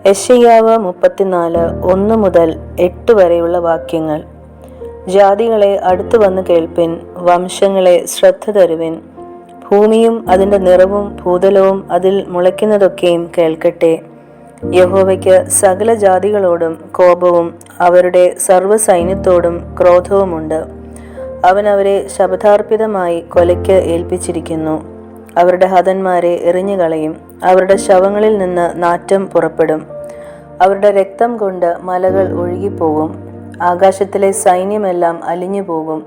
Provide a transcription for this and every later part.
യെശയ്യാവ് 34 1 മുതൽ 8 വരെയുള്ള വാക്യങ്ങൾ. ജാതികളെ അടുത്തു വന്ന് കേൾപ്പിൻ, വംശങ്ങളെ ശ്രദ്ധ തരുവിൻ. ഭൂമിയും അതിൻ്റെ നിറവും ഭൂതലവും അതിൽ മുളയ്ക്കുന്നതൊക്കെയും കേൾക്കട്ടെ. യഹോവയ്ക്ക് സകല ജാതികളോടും കോപവും അവരുടെ സർവ്വസൈന്യത്തോടും ക്രോധവുമുണ്ട്. അവൻ അവരെ ശപഥാർപ്പിതമായി കൊലയ്ക്ക് ഏൽപ്പിച്ചിരിക്കുന്നു. അവരുടെ ഹതന്മാരെ എറിഞ്ഞുകളയും. അവരുടെ ശവങ്ങളിൽ നിന്ന് നാറ്റം പുറപ്പെടും. അവരുടെ രക്തം കൊണ്ട് മലകൾ ഒഴുകിപ്പോകും. ആകാശത്തിലെ സൈന്യമെല്ലാം അലിഞ്ഞു പോകും.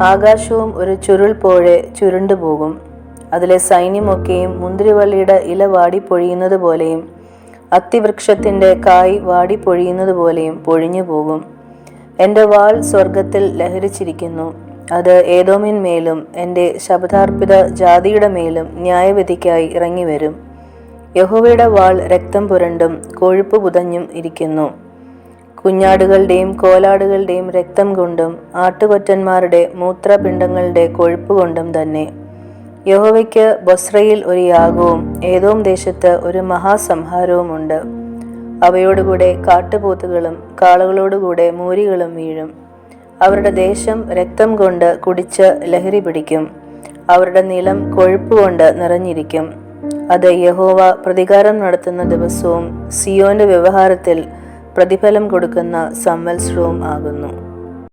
ആകാശവും ഒരു ചുരുൾ പോലെ ചുരുണ്ടുപോകും. അതിലെ സൈന്യമൊക്കെയും മുന്തിരിവള്ളിയുടെ ഇല വാടിപ്പൊഴിയുന്നത് പോലെയും അത്തിവൃക്ഷത്തിൻ്റെ കായ് വാടിപ്പൊഴിയുന്നത് പോലെയും പൊഴിഞ്ഞു പോകും. എൻ്റെ വാൾ സ്വർഗത്തിൽ ലഹരിച്ചിരിക്കുന്നു. അത് ഏദോമിന്മേലും എൻ്റെ ശപഥാർപ്പിത ജാതിയുടെ മേലും ന്യായവിധിക്കായി ഇറങ്ങിവരും. യഹോവയുടെ വാൾ രക്തം പുരണ്ടും കൊഴുപ്പ് പുതഞ്ഞും ഇരിക്കുന്നു. കുഞ്ഞാടുകളുടെയും കോലാടുകളുടെയും രക്തം കൊണ്ടും ആട്ടുകൊറ്റന്മാരുടെ മൂത്രപിണ്ഡങ്ങളുടെ കൊഴുപ്പ് കൊണ്ടും തന്നെ. യഹോവയ്ക്ക് ബൊസ്രയിൽ ഒരു യാഗവും ഏദോം ദേശത്ത് ഒരു മഹാസംഹാരവുമുണ്ട്. അവയോടുകൂടെ കാട്ടുപോത്തുകളും കാളകളോടുകൂടെ മൂരികളും വീഴും. അവരുടെ ദേശം രക്തം കൊണ്ട് കുടിച്ച് ലഹരി പിടിക്കും. അവരുടെ നിലം കൊഴുപ്പുകൊണ്ട് നിറഞ്ഞിരിക്കും. അത് യഹോവ പ്രതികാരം നടത്തുന്ന ദിവസവും സിയോന്റെ വ്യവഹാരത്തിൽ പ്രതിഫലം കൊടുക്കുന്ന സംവത്സരവും ആകുന്നു.